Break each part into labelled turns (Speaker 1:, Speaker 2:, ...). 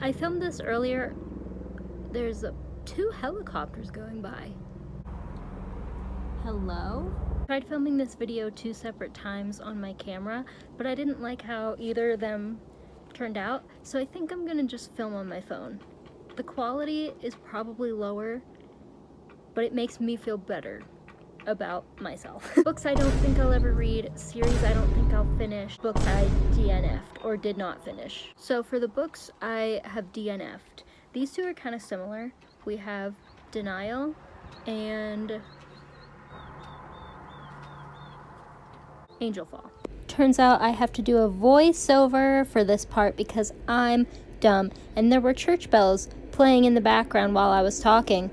Speaker 1: I filmed this earlier. There's two helicopters going by. Hello? I tried filming this video 2 separate times on my camera, but I didn't like how either of them turned out, so I think I'm gonna just film on my phone. The quality is probably lower, but it makes me feel better about myself. Books I don't think I'll ever read, series I don't think I'll finish, books I DNF'd or did not finish. So for the books I have DNF'd, these two are kind of similar. We have Denial and Angel Fall. Turns out I have to do a voiceover for this part because I'm dumb, and there were church bells playing in the background while I was talking,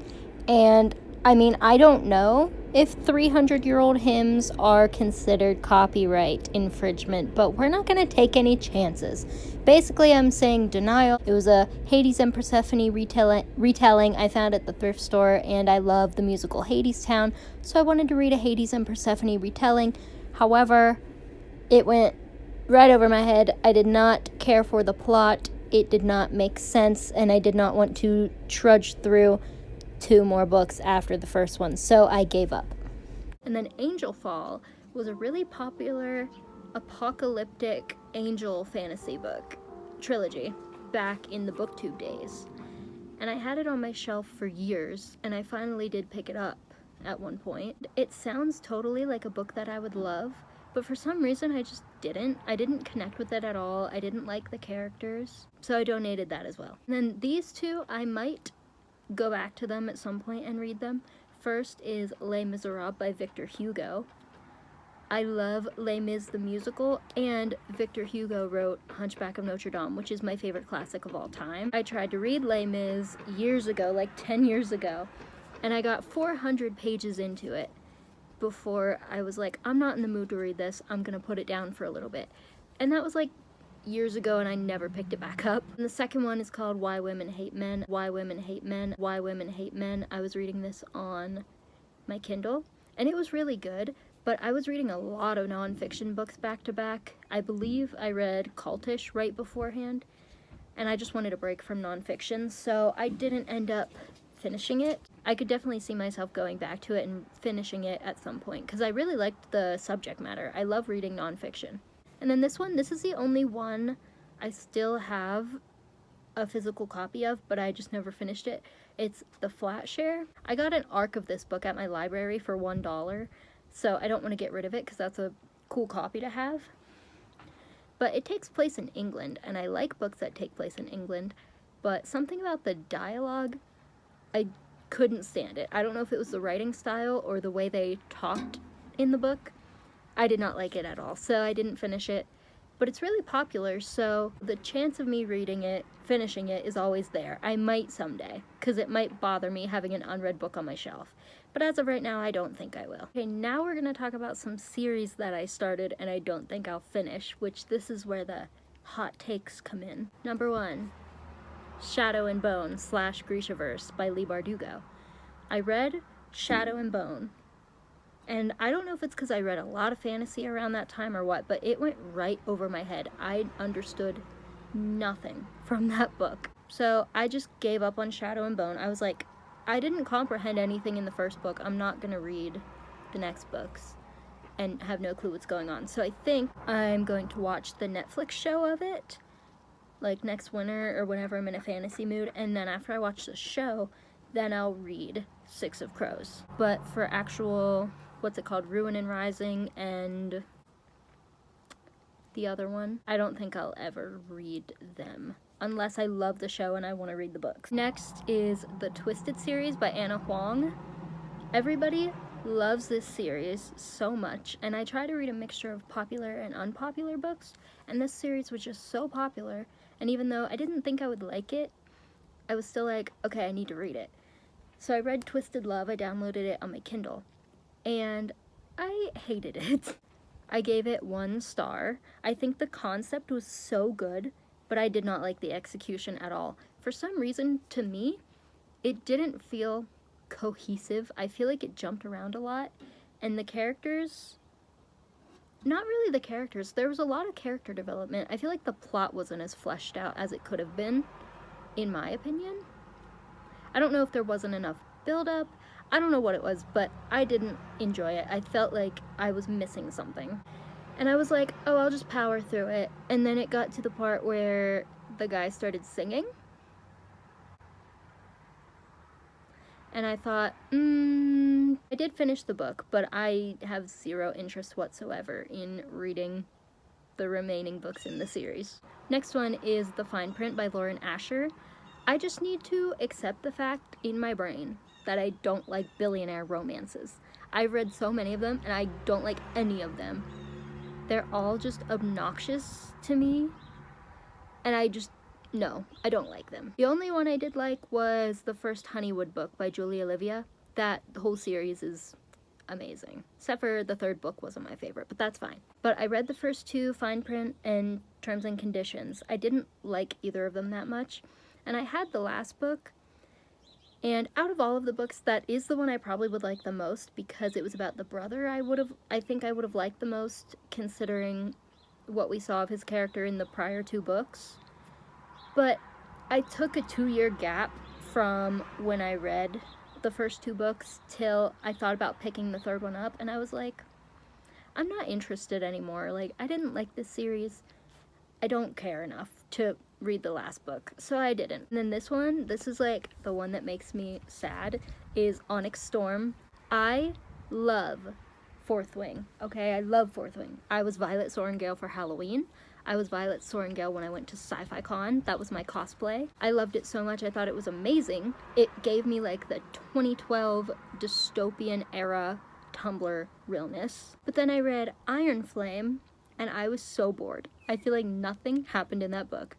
Speaker 1: and I mean, I don't know if 300-year-old hymns are considered copyright infringement, but we're not going to take any chances. Basically, I'm saying Denial. It was a Hades and Persephone retelling I found at the thrift store, and I love the musical Hadestown, so I wanted to read a Hades and Persephone retelling. However, it went right over my head. I did not care for the plot. It did not make sense, and I did not want to trudge through 2 more books after the first one, so I gave up. And then Angel Fall was a really popular apocalyptic angel fantasy book trilogy back in the booktube days. And I had it on my shelf for years, and I finally did pick it up at one point. It sounds totally like a book that I would love, but for some reason I just didn't. I didn't connect with it at all. I didn't like the characters, so I donated that as well. And then these two, I might go back to them at some point and read them. First is Les Miserables by Victor Hugo. I love Les Mis the musical, and Victor Hugo wrote Hunchback of Notre Dame, which is my favorite classic of all time. I tried to read Les Mis years ago, like 10 years ago, and I got 400 pages into it before I was like, I'm not in the mood to read this, I'm gonna put it down for a little bit. And that was like years ago, and I never picked it back up. And the second one is called Why Women Hate Men. Why Women Hate Men. Why Women Hate Men. I was reading this on my Kindle, and it was really good, but I was reading a lot of nonfiction books back to back. I believe I read Cultish right beforehand, and I just wanted a break from nonfiction, so I didn't end up finishing it. I could definitely see myself going back to it and finishing it at some point, because I really liked the subject matter. I love reading nonfiction. And then this one, this is the only one I still have a physical copy of, but I just never finished it. It's The Flatshare. I got an ARC of this book at my library for $1, so I don't want to get rid of it because that's a cool copy to have. But it takes place in England, and I like books that take place in England, but something about the dialogue, I couldn't stand it. I don't know if it was the writing style or the way they talked in the book. I did not like it at all, so I didn't finish it. But it's really popular, so the chance of me reading it, finishing it, is always there. I might someday, because it might bother me having an unread book on my shelf. But as of right now, I don't think I will. Okay, now we're going to talk about some series that I started and I don't think I'll finish, which this is where the hot takes come in. Number 1, Shadow and Bone / Grishaverse by Leigh Bardugo. I read Shadow and Bone, and I don't know if it's because I read a lot of fantasy around that time or what, but it went right over my head. I understood nothing from that book. So I just gave up on Shadow and Bone. I was like, I didn't comprehend anything in the first book. I'm not going to read the next books and have no clue what's going on. So I think I'm going to watch the Netflix show of it, like next winter or whenever I'm in a fantasy mood. And then after I watch the show, then I'll read Six of Crows. But for actual, what's it called, Ruin and Rising and the other one, I don't think I'll ever read them unless I love the show and I want to read the books. Next is the Twisted series by Anna Huang. Everybody loves this series so much, and I try to read a mixture of popular and unpopular books, and this series was just so popular, and even though I didn't think I would like it, I was still like, okay, I need to read it. So I read Twisted Love. I downloaded it on my Kindle, and I hated it. I gave it 1 star. I think the concept was so good, but I did not like the execution at all. For some reason, to me, it didn't feel cohesive. I feel like it jumped around a lot, and the characters, not really the characters, there was a lot of character development. I feel like the plot wasn't as fleshed out as it could have been, in my opinion. I don't know if there wasn't enough build-up. I don't know what it was, but I didn't enjoy it. I felt like I was missing something. And I was like, oh, I'll just power through it. And then it got to the part where the guy started singing. And I thought, I did finish the book, but I have zero interest whatsoever in reading the remaining books in the series. Next one is The Fine Print by Lauren Asher. I just need to accept the fact in my brain that I don't like billionaire romances. I've read so many of them, and I don't like any of them. They're all just obnoxious to me, and no, I don't like them. The only one I did like was the first Honeywood book by Julie Olivia. That whole series is amazing. Except for the third book wasn't my favorite, but that's fine. But I read the first two, Fine Print and Terms and Conditions. I didn't like either of them that much. And I had the last book, and out of all of the books, that is the one I probably would like the most because it was about the brother I think I would have liked the most, considering what we saw of his character in the prior two books. But I took a 2-year gap from when I read the first two books till I thought about picking the third one up, and I was like, I'm not interested anymore. Like, I didn't like this series. I don't care enough to read the last book, so I didn't. And then this is like the one that makes me sad, is Onyx Storm. I love Fourth Wing, okay? I love Fourth Wing. I was Violet Sorrengail for Halloween. I was Violet Sorrengail when I went to Sci-Fi Con. That was my cosplay. I loved it so much. I thought it was amazing. It gave me like the 2012 dystopian era Tumblr realness. But then I read Iron Flame, and I was so bored. I feel like nothing happened in that book,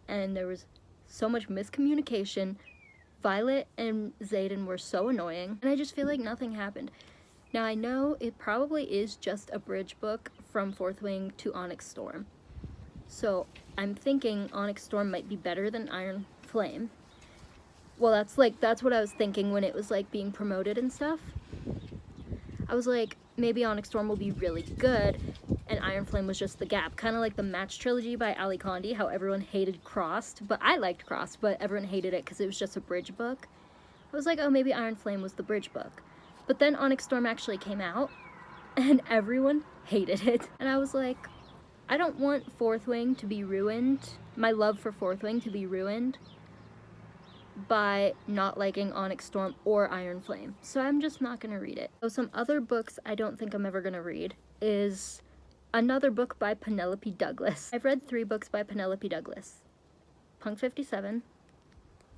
Speaker 1: and there was so much miscommunication. Violet and Xaden were so annoying, and I just feel like nothing happened. Now, I know it probably is just a bridge book from Fourth Wing to Onyx Storm, so I'm thinking Onyx Storm might be better than Iron Flame. Well, that's what I was thinking when it was like being promoted and stuff. I was like, maybe Onyx Storm will be really good, and Iron Flame was just the gap. Kind of like the Match Trilogy by Ali Condi, how everyone hated Crossed, but I liked Crossed, but everyone hated it because it was just a bridge book. I was like, oh, maybe Iron Flame was the bridge book. But then Onyx Storm actually came out, and everyone hated it. And I was like, I don't want Fourth Wing to be ruined, my love for Fourth Wing to be ruined by not liking Onyx Storm or Iron Flame. So I'm just not gonna read it. So some other books I don't think I'm ever gonna read is another book by Penelope Douglas. I've read 3 books by Penelope Douglas. Punk 57,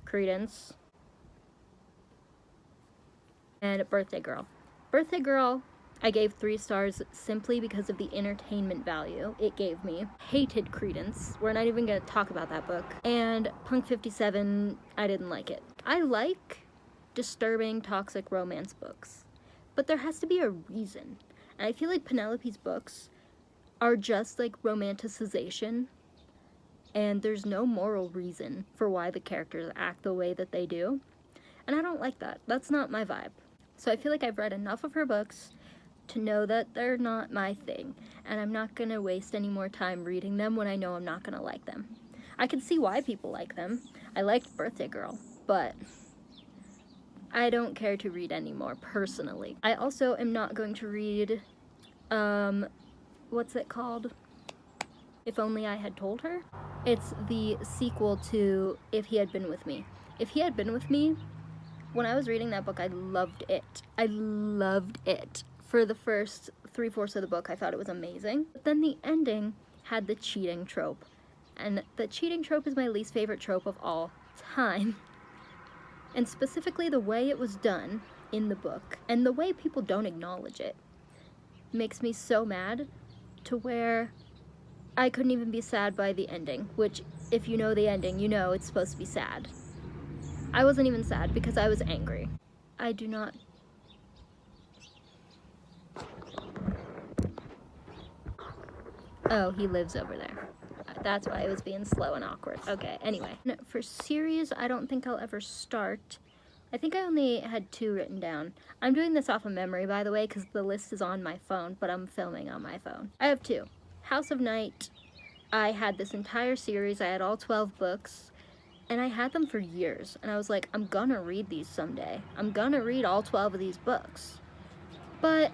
Speaker 1: Credence, and Birthday Girl. Birthday Girl, I gave 3 stars simply because of the entertainment value it gave me. Hated Credence. We're not even gonna talk about that book. And Punk 57, I didn't like it. I like disturbing, toxic romance books, but there has to be a reason. And I feel like Penelope's books are just like romanticization, and there's no moral reason for why the characters act the way that they do. And I don't like that. That's not my vibe. So I feel like I've read enough of her books to know that they're not my thing, and I'm not gonna waste any more time reading them when I know I'm not gonna like them. I can see why people like them. I liked Birthday Girl, but I don't care to read anymore, personally. I also am not going to read, what's it called? If Only I Had Told Her? It's the sequel to If He Had Been With Me. If He Had Been With Me, when I was reading that book, I loved it. I loved it. For the first 3/4 of the book, I thought it was amazing. But then the ending had the cheating trope. And the cheating trope is my least favorite trope of all time. And specifically the way it was done in the book, and the way people don't acknowledge it, makes me so mad to where I couldn't even be sad by the ending, which, if you know the ending, you know it's supposed to be sad. I wasn't even sad because I was angry. I do not... Oh, he lives over there. That's why it was being slow and awkward. Okay, anyway. For series, I don't think I'll ever start. I think I only had 2 written down. I'm doing this off of memory, by the way, because the list is on my phone, but I'm filming on my phone. I have 2. House of Night. I had this entire series. I had all 12 books. And I had them for years, and I was like, I'm gonna read these someday. I'm gonna read all 12 of these books. But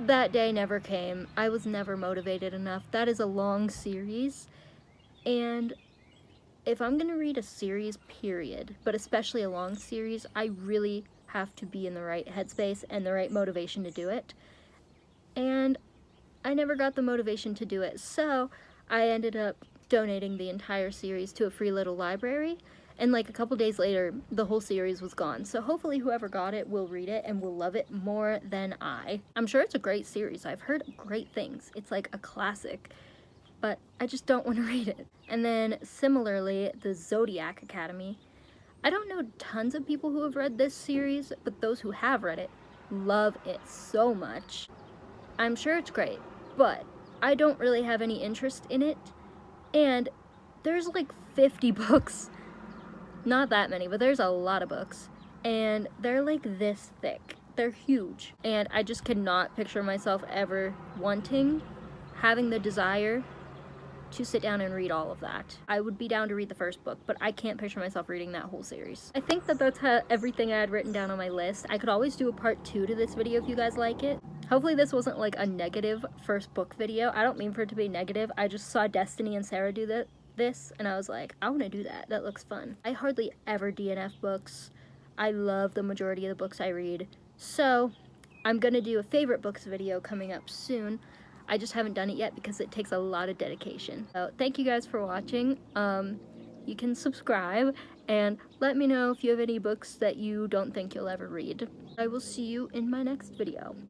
Speaker 1: that day never came. I was never motivated enough. That is a long series, and if I'm gonna read a series, period, but especially a long series, I really have to be in the right headspace and the right motivation to do it. And I never got the motivation to do it, so I ended up donating the entire series to a free little library, and like a couple days later, the whole series was gone. So hopefully whoever got it will read it and will love it more than I. I'm sure it's a great series. I've heard great things. It's like a classic, but I just don't want to read it. And then similarly, the Zodiac Academy. I don't know tons of people who have read this series, but those who have read it love it so much. I'm sure it's great, but I don't really have any interest in it, and there's like 50 books. Not that many, but there's a lot of books, and they're like this thick. They're huge, and I just cannot picture myself ever having the desire to sit down and read all of that. I would be down to read the first book, but I can't picture myself reading that whole series. I think that that's everything I had written down on my list. I could always do a part 2 to this video if you guys like it. Hopefully this wasn't like a negative first book video. I don't mean for it to be negative. I just saw Destiny and Sarah do this, and I was like, I want to do that. That looks fun. I hardly ever DNF books. I love the majority of the books I read. So I'm gonna do a favorite books video coming up soon. I just haven't done it yet because it takes a lot of dedication. So thank you guys for watching. You can subscribe and let me know if you have any books that you don't think you'll ever read. I will see you in my next video.